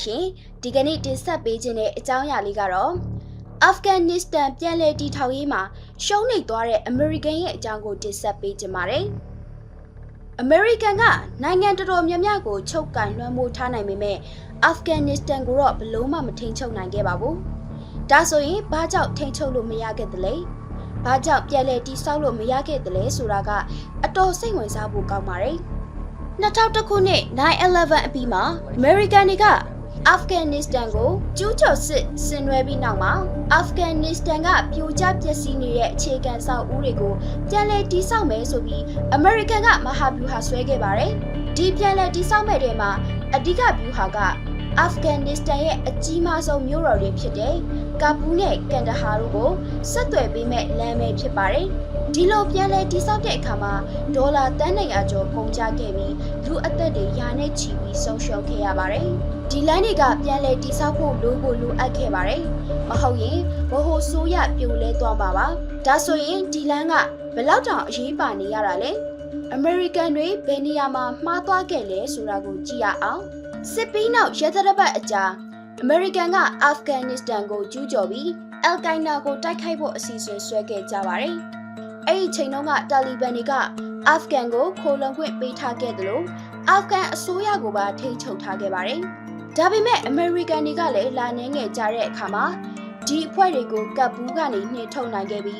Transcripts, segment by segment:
ရှင်ဒီကနေ့တင်ဆက်ပေးခြင်းတဲ့အကြောင်းအရာလေးကတော့အာဖဂန်နစ္စတန်ပြန်လည်တည်ထောင်ရေးမှာရှုံးနိမ့်သွားတဲ့အမေရိကန်ရဲ့အကြောင်းကိုတင်ဆက်ပေးခြင်းပါတယ်။အမေရိကန်ကနိုင်ငံတော်တော်များများကိုချုပ်ကင်လွှမ်းမိုးထားနိုင်ပေမဲ့အာဖဂန်နစ္စတန်ကိုတော့ဘလို့မှမထိန်ချုပ်နိုင်ခဲ့ပါဘူး။ဒါဆိုရင်ဘာကြောင့်ထိန်ချုပ်လို့မရခဲ့သလဲ။ဘာကြောင့်ပြန်လည်တည်ဆောက်လို့မရခဲ့သလဲဆိုတာကအတော်စိတ်ဝင်စားဖို့ကောင်းပါတယ်။2001ခုနှစ် 9/11 အပြီးမှာအမေရိကန်တွေကအာဖဂန်နစ္စတန်ကိုကျူးကျော်စစ်ဆင်နွှဲပြီးနောက်မှာအာဖဂန်နစ္စတန်ကပြိုကျပျက်စီးနေတဲ့အခြေခံဆောက်ဦးတွေကိုပြန်လည်တည်ဆောက်မယ်ဆိုပြီးအမေရိကန်ကမဟာဗျူဟာဆွဲခဲ့ပါတယ်။ဒီပြန်လည်တည်ဆောက်မဲ့တဲ့မှာအဓိကဗျူဟာကအာဖဂန်နစ္စတန်ရဲ့အကြီးမားဆုံးမြို့တော်တွေဖြစ်တဲ့ကာပူးနဲ့ကန်ဒါဟာတို့ကိုဆက်သွယ်ပေးမဲ့လမ်းပဲဖြစ်ပါတယ်။ဒီလိုပြန်လည်တည်ဆောက်တဲ့အခါမှာဒေါ်လာတန်း100ကျော်ကုန်ကျခဲ့ပြီးလူအသက်တွေရာနဲ့ချီပြီးဆုံးရှုံးခဲ့ရပါတယ်။ဒီလမ်းတွေကပြန်လည်တည်ဆောက်ဖို့လိုအပ်ခဲ့ပါတယ်။မဟုတ်ရင်ဘိုးဆိုးရပြိုလဲသွားမှာပါ။ဒါဆိုရင်ဒီလမ်းကဘယ်လောက်တောင်အရေးပါနေရတာလဲ။အမေရိကန်တွေဘယ်နေရာမှာမှားသွားခဲ့လဲဆိုတာကိုကြည့်ရအောင်။စစ်ပြီးနောက်ရဲတပ်ပတ်အကြာအမေရိကန်ကအာဖဂန်နစ္စတန်ကိုကျူးကျော်ပြီးအယ်ကိုင်ဒါကိုတိုက်ခိုက်ဖို့အစီအစဉ်ဆွဲခဲ့ကြပါတယ်။အဲ့ဒီချိန်တုန်းကတာလီဘန်တွေကအာဖဂန်ကိုခိုလုံခွင့်ပေးထားခဲ့တယ်လို့အာဖဂန်အစိုးရကိုပါထိန်းချုပ်ထားခဲ့ပါတယ်။ဒါပေမဲ့အမေရိကန်တွေကလည်းလာနေငယ်ကြတဲ့အခါမှာဒီအဖွဲ့တွေကိုကပ်ဘူးကနေနှင်ထုတ်နိုင်ခဲ့ပြီ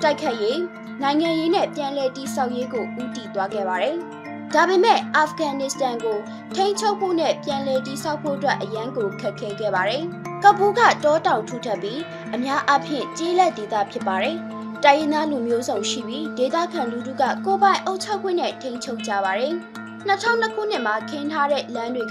းတိုက်ခတ်ရေးနိုင်ငံရေးနဲ့ပြန်လည်တည်ဆောက်ရေးကိုဦးတည်သွားခဲ့ပါတယ်။ဒါပေမဲ့အာဖဂန်နစ္စတန်ကိုထိန်းချုပ်ဖို့နဲ့ပြန်လည်တည်ဆောက်ဖို့အတွက်အရန်ကိုခက်ခဲခဲ့ပါတယ်။ကပ်ဘူးကတောတောင်ထူထပ်ပြီးအများအပြားကြီးလက်ဒေသဖြစ်ပါတယ်။တိုင်းရင်းသားလူမျိုးစုံရှိပြီးဒေသခံလူထုကကိုယ်ပိုင်အုပ်ချုပ်ခွင့်နဲ့ထိန်းချုပ်ကြပါတယ်။2002ခုနှစ်မှာခင်းထားတဲ့လမ်းတွေ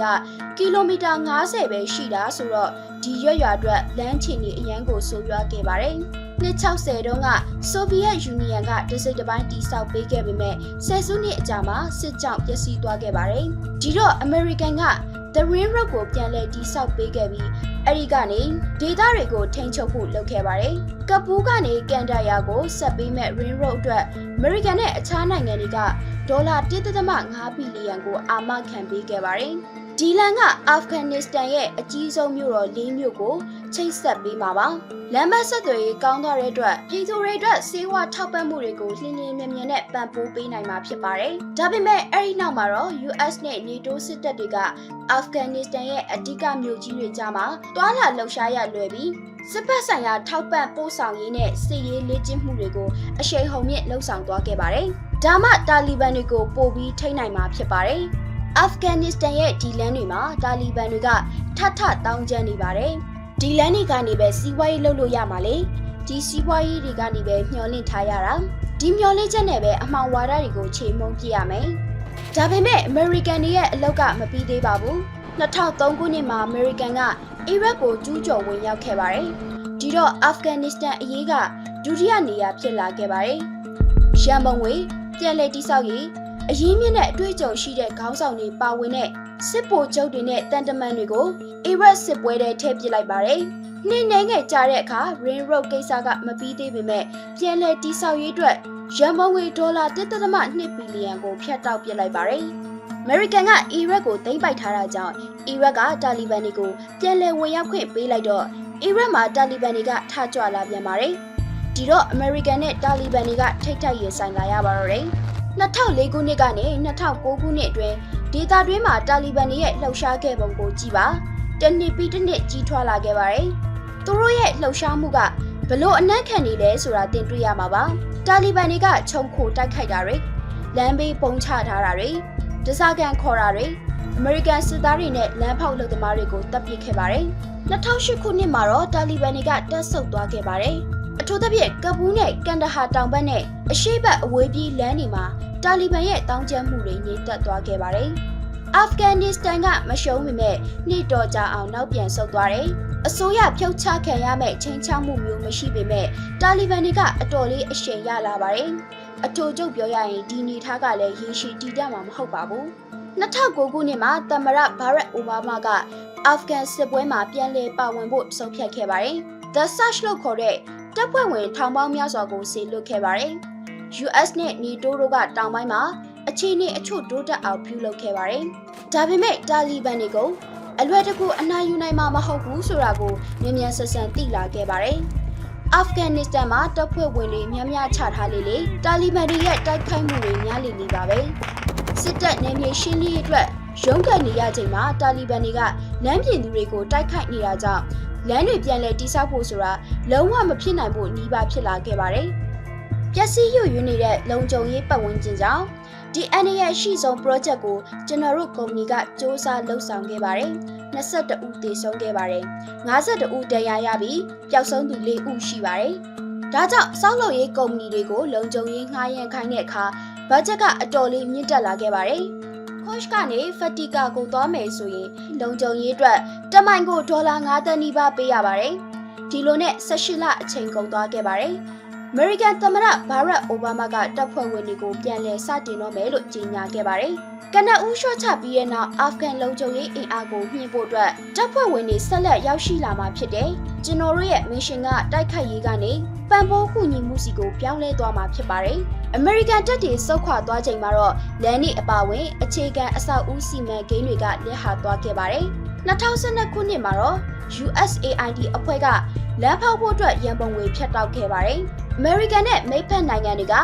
ကကီလိုမီတာ90ပဲရှိတာဆိုတော့ဒီရွအတွက်လမ်းချီနေအရန်ကိုဆိုးရွားခဲ့ပါတယ်။နှစ်60တုန်းကဆိုဗီယက်ယူနီယံကတစိမ့်တစ်ပိုင်းတိစောက်ပေးခဲ့ပေမဲ့ဆယ်စုနှစ်အကြာမှာစစ်ကြောင့်ပျက်စီးသွားခဲ့ပါတယ်။ဒီတော့အမေရိကန်က The Ring Road ကိုပြန်လည်တိစောက်ပေးခဲ့ပြီးအဲ့ဒီကနေဒေသတွေကိုထိန်းချုပ်ဖို့လုပ်ခဲ့ပါတယ်။ကပူးကနေကန်ဒါယာကိုဆက်ပေးမဲ့ Ring Road အတွက်အမေရိကန်နဲ့အခြားနိုင်ငံတွေကဒေါ်လာ 1.5 ဘီလီယံကိုအာမခံပေးခဲ့ပါတယ်။ဒီလန်ကအာဖဂန်နစ္စတန်ရဲ့အကြီးဆုံးမြို့တော်၄မြို့ကိုချိတ်ဆက်ပေးမှာပါ။လမ်းမဆက်သွယ်ရေးကောင်းသွားတဲ့အတွက်ပြည်သူတွေအတွက်စေဝါထောက်ပံ့မှုတွေကိုလျင်လျင်မြန်မြန်နဲ့ပံ့ပိုးပေးနိုင်မှာဖြစ်ပါတယ်။ဒါပေမဲ့အဲ့ဒီနောက်မှာတော့ US နဲ့ NATO စစ်တပ်တွေကအာဖဂန်နစ္စတန်ရဲ့အဓိကမြို့ကြီးတွေကြားမှာတွာလာလှုပ်ရှားရလွယ်ပြီးစစ်ဘက်ဆိုင်ရာထောက်ပံ့ပို့ဆောင်ရေးနဲ့စစ်ရေးလေ့ကျင့်မှုတွေကိုအရှိန်ဟုန်မြင့်လှုပ်ဆောင်သွားခဲ့ပါတယ်။ဒါမှတာလီဘန်တွေကိုပို့ပြီးထိန်းနိုင်မှာဖြစ်ပါတယ်။အာဖဂန်နစ္စတန်ရဲ့ဒီလမ်းတွေမှာတာလီဘန်တွေကထတောင်းကျမ်းနေပါတယ်။ဒီလမ်းတွေကနေပဲစီးပွားရေးလုပ်လို့ရမှာလေ။ဒီစီးပွားရေးတွေကနေပဲမျှော်လင့်ထားရတာ။ဒီမျှော်လင့်ချက်နဲ့ပဲအမှောင်ဝါဒတွေကိုခြေမုံပြရမယ်။ဒါပေမဲ့အမေရိကန်တွေရဲ့အလုပ်ကမပြီးသေးပါဘူး။2003ခုနှစ်မှာအမေရိကန်ကအီရတ်ကိုကျူးကျော်ဝင်ရောက်ခဲ့ပါတယ်။ဒီတော့အာဖဂန်နစ္စတန်အရေးကဒုတိယနေရာဖြစ်လာခဲ့ပါတယ်။ရန်ပုံငွေပြန်လည်တည်ဆောက်ရေးအရင်းမြစ်နဲ့အတွေ့အကြုံရှိတဲ့ခေါင်းဆောင်တွေပါဝင်တဲ့စစ်ဗိုလ်ချုပ်တွေနဲ့တန်တမန်တွေကိုအီရတ်စစ်ပွဲထဲထည့်ပစ်လိုက်ပါတယ်။နှင်းနှဲငယ်ကြတဲ့အခါ Ring Road ကိစ္စကမပြီးသေးပေမဲ့ပြန်လည်တည်ဆောက်ရေးအတွက်ရန်ပုံငွေဒေါ်လာ 1.2 ဘီလီယံကိုဖျက်တောက်ပစ်လိုက်ပါတယ်။အမေရိကန်ကအီရတ်ကိုသိမ်းပိုက်ထားတာကြောင့်အီရတ်ကတာလီဘန်တွေကိုပြန်လည်ဝင်ရောက်ခွင့်ပေးလိုက်တော့အီရတ်မှာတာလီဘန်တွေကထကြွလာပြန်ပါတယ်။ဒီတော့အမေရိကန်နဲ့တာလီဘန်တွေကထိပ်တိုက်ရင်ဆိုင်လာရပါတော့တယ်။2004ခုနှစ်ကနေ2009ခုနှစ်အတွင်းဒေသတွင်းမှာတာလီဘန်တွေရဲ့လှုပ်ရှားခဲ့ပုံကိုကြည့်ပါတစ်နှစ်ပြီးတစ်နှစ်ကြီးထွားလာခဲ့ပါတယ်သူတို့ရဲ့လှုပ်ရှားမှုကဘလို့အနက်ခံနေလဲဆိုတာသင်တွေ့ရမှာပါတာလီဘန်တွေကခြုံခိုတိုက်ခိုက်တာတွေလမ်းဘေးပုံချထားတာတွေဒဇာကန်ခေါ်တာတွေအမေရိကန်စစ်သားတွေနဲ့လမ်းဖောက်လုပ်သမားတွေကိုတပ်ပစ်ခဲ့ပါတယ်2008ခုနှစ်မှာတော့တာလီဘန်တွေကတပ်ဆုတ်သွားခဲ့ပါတယ်အထူးသဖြင့်ကပူးနဲ့ကန်ဒါဟာတောင်ဘက်နဲ့အရှေ့ဘက်အဝေးပြေးလမ်းတွေမှာတာလီဘန်ရဲ့တောင်းကျမ်းမှုတွေညှိတက်သွားခဲ့ပါတယ်။အာဖဂန်နစ္စတန်ကမရှုံးပေမဲ့နှစ်တော်ကြာအောင်နောက်ပြန်ဆုတ်သွားတယ်။အစိုးရဖြုတ်ချခံရမဲ့ချင်းချောက်မှုမျိုးမရှိပေမဲ့တာလီဘန်တွေကအတော်လေးအရှိန်ရလာပါတယ်။အထူးချုပ်ပြောရရင်ဒီနေထားကလည်းရေရှည်တည်တတ်မှာမဟုတ်ပါဘူး။2009ခုနှစ်မှာသမ္မတဘာရက်အိုဘားမားကအာဖဂန်စစ်ပွဲမှာပြန်လည်ပါဝင်ဖို့ဆုံးဖြတ်ခဲ့ပါတယ်။ The Surge လို့ခေါ်တဲ့တပ်ဖွဲ့ဝင်ထောင်ပေါင်းများစွာကိုဆေလွတ်ခဲ့ပါတယ်။ US နဲ့ NATO တို့ကတောင်ပိုင်းမှာအခြေအနေအချို့တိုးတက်အောင်ပြုလုပ်ခဲ့ပါတယ်။ဒါပေမဲ့တာလီဘန်တွေကို အလွယ်တကူအနိုင်ယူနိုင်မှာမဟုတ်ဘူးဆိုတာကိုမြန်မြန်ဆန်ဆန်သိလာခဲ့ပါတယ်။အာဖဂန်နစ္စတန်မှာတပ်ဖွဲ့ဝင်တွေများများချထားလေတာလီဘန်တွေရဲ့တိုက်ခိုက်မှုတွေများလေပါပဲ။စစ်တပ်နယ်မြေရှင်းလင်းရေးအတွက်ရုန်းကန်နေရချိန်မှာတာလီဘန်တွေကလမ်းပြင်သူတွေကိုတိုက်ခိုက်နေတာကြောင့်လမ်းတွေပြန်လည်တိစောက်ဖို့ဆိုတာလုံးဝမဖြစ်နိုင်ဖို့နှီးပါဖြစ်လာခဲ့ပါတယ်။ပျက်စီးရွနေတဲ့လုံခြုံရေးပတ်ဝန်းကျင်ကြောင့်ဒီအန်ရရှိဆုံး project ကိုကျွန်တော်တို့ကုမ္ပဏီကစ조사လှုပ်ဆောင်ခဲ့ပါတယ်။22ဦးသေဆုံးခဲ့ပါတယ်။52ဦးဒဏ်ရာရပြီးပျောက်ဆုံးသူ4ဦးရှိပါတယ်။ဒါကြောင့်စောက်လုပ်ရေးကုမ္ပဏီတွေကိုလုံခြုံရေးငှားရမ်းခိုင်းတဲ့အခါဘတ်ဂျက်ကအတော်လေးမြင့်တက်လာခဲ့ပါတယ်။ Coach ကနေ Fatika ကိုသွားမယ်ဆိုရင်လုံခြုံရေးအတွက်တမိုင်ကိုဒေါ်လာ9သန်းနီးပါးပေးရပါတယ်။ဒီလိုနဲ့18လအချိန်ကုန်သွားခဲ့ပါတယ်။ American သမ္မတဘာရက်အိုဘားမားကတပ်ဖွဲ့ဝင်တွေကိုပြန်လည်စတင်တော့မယ်လို့ကြေညာခဲ့ပါတယ်။ကနဦးရှော့ချပြီးတဲ့နောက်အာဖဂန်လုံခြုံရေးအင်အားကိုမြှင့်ဖို့အတွက်တပ်ဖွဲ့ဝင်တွေဆက်လက်ရောက်ရှိလာမှာဖြစ်တယ်။ကျွန်တော်တို့ရဲ့ mission ကတိုက်ခိုက်ရေးကနေပံ့ပိုးကူညီမှုစီကိုပြောင်းလဲသွားမှာဖြစ်ပါတယ်။ American တပ်တွေစုခွာသွားချိန်မှာတော့လန်နီအပါဝင်အခြေခံအဆောက်အဦစီမံကိန်းတွေကလက်ဟာသွားခဲ့ပါတယ်။2012ခုနှစ်မှာတော့ USAID အဖွဲ့ကလမ်းဖောက်ဖို့အတွက်ရန်ပုံငွေဖြတ်တောက်ခဲ့ပါတယ်။ American နဲ့မိတ်ဖက်နိုင်ငံတွေက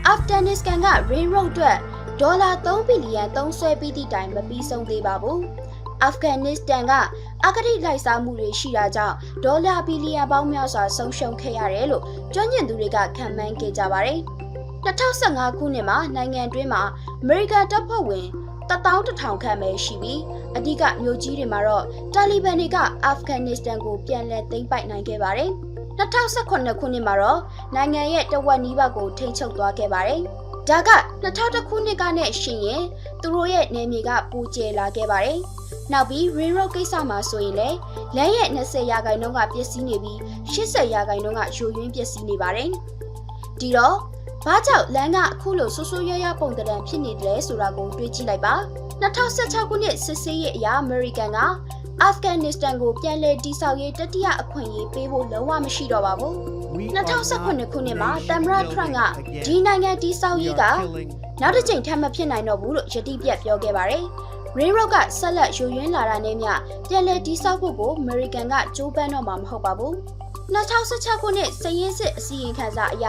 အာဖဂန်နစ္စတန်က Ring Road အတွက်ဒေါ်လာ3ဘီလီယံသုံးစွဲပြီးသည့်တိုင်မပြီးဆုံးသေးပါဘူး။အာဖဂန်နစ္စတန်ကအကတိလိုက်စားမှုတွေရှိတာကြောင့်ဒေါ်လာဘီလီယံပေါင်းများစွာဆုံးရှုံးခဲ့ရတယ်လို့ကျွမ်းကျင်သူတွေကခန့်မှန်းခဲ့ကြပါတယ်။2015ခုနှစ်မှာနိုင်ငံတွင်းမှာ American တပ်ဖွဲ့ဝင်11000ခန့်ပဲရှိပြီးအဓိကမြို့ကြီးတွေမှာတော့တာလီဘန်တွေကအာဖဂန်နစ္စတန်ကိုပြန်လည်သိမ်းပိုက်နိုင်ခဲ့ပါတယ်။2018ခုနှစ်မှာတော့နိုင်ငံရဲ့တဝက်နီးပါးကိုထိန်းချုပ်သွားခဲ့ပါတယ်။ဒါက2001ခုနှစ်ကနဲ့ရှင်ရင်သူတို့ရဲ့နယ်မြေကပိုကျယ်လာခဲ့ပါတယ်။နောက်ပြီး Ring Road ကိစ္စမှာဆိုရင်လည်းလမ်းရဲ့20%ကပျက်စီးနေပြီး80%ကယိုယွင်းပျက်စီးနေပါတယ်။ဒီတော့ဘာကြောင့်လမ်းကအခုလိုဆိုးဆိုးရွားရွားပုံသဏ္ဍာန်ဖြစ်နေတယ်ဆိုတာကိုတွေးကြည့်လိုက်ပါ။2016ခုနှစ်စစ်ဆေးရေးအရာ American ကအာဖဂန်နစ္စတန်ကိုပြန်လည်တည်ဆောက်ရေးတတိယအခွင့်အရေးပေးဖို့လုံးဝမရှိတော့ပါဘူး။2019ခုနှစ်မှာသမ္မတထရန့်ကဒီနိုင်ငံတည်ဆောက်ရေးကနောက်တစ်ချိန်ထပ်မဖြစ်နိုင်တော့ဘူးလို့ယတိပြတ်ပြောခဲ့ပါတယ်။ Ring Road ကဆက်လက်ယိုယွင်းလာတာနဲ့မျှပြန်လည်တည်ဆောက်ဖို့ကို American ကကြိုးပမ်းတော့မှာမဟုတ်ပါဘူး။2016ခုနှစ်စည်ရင်းစစ်အစည်းအဝေးခန်းစာအရ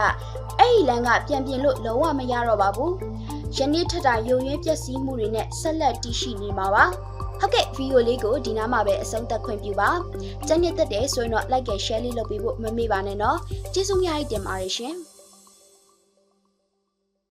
အဲ့ဒီလမ်းကပြန်ပြင်လို့လုံးဝမရတော့ပါဘူး။ယနေ့ထက်တာယိုယွင်းပျက်စီးမှုတွေနဲ့ဆက်လက်တည်ရှိနေမှာပါ။ဟုတ်ကဲ့ဗီဒီယိုလေးကိုဒီနားမှာပဲအဆုံးသတ်ခွင့်ပြုပါ။ကြိုက်နေတဲ့ဆိုရင်တော့ like and share လေးလုပ်ပေးဖို့မမေ့ပါနဲ့နော်။ကျေးဇူးများတင်ပါတယ်ရှင်။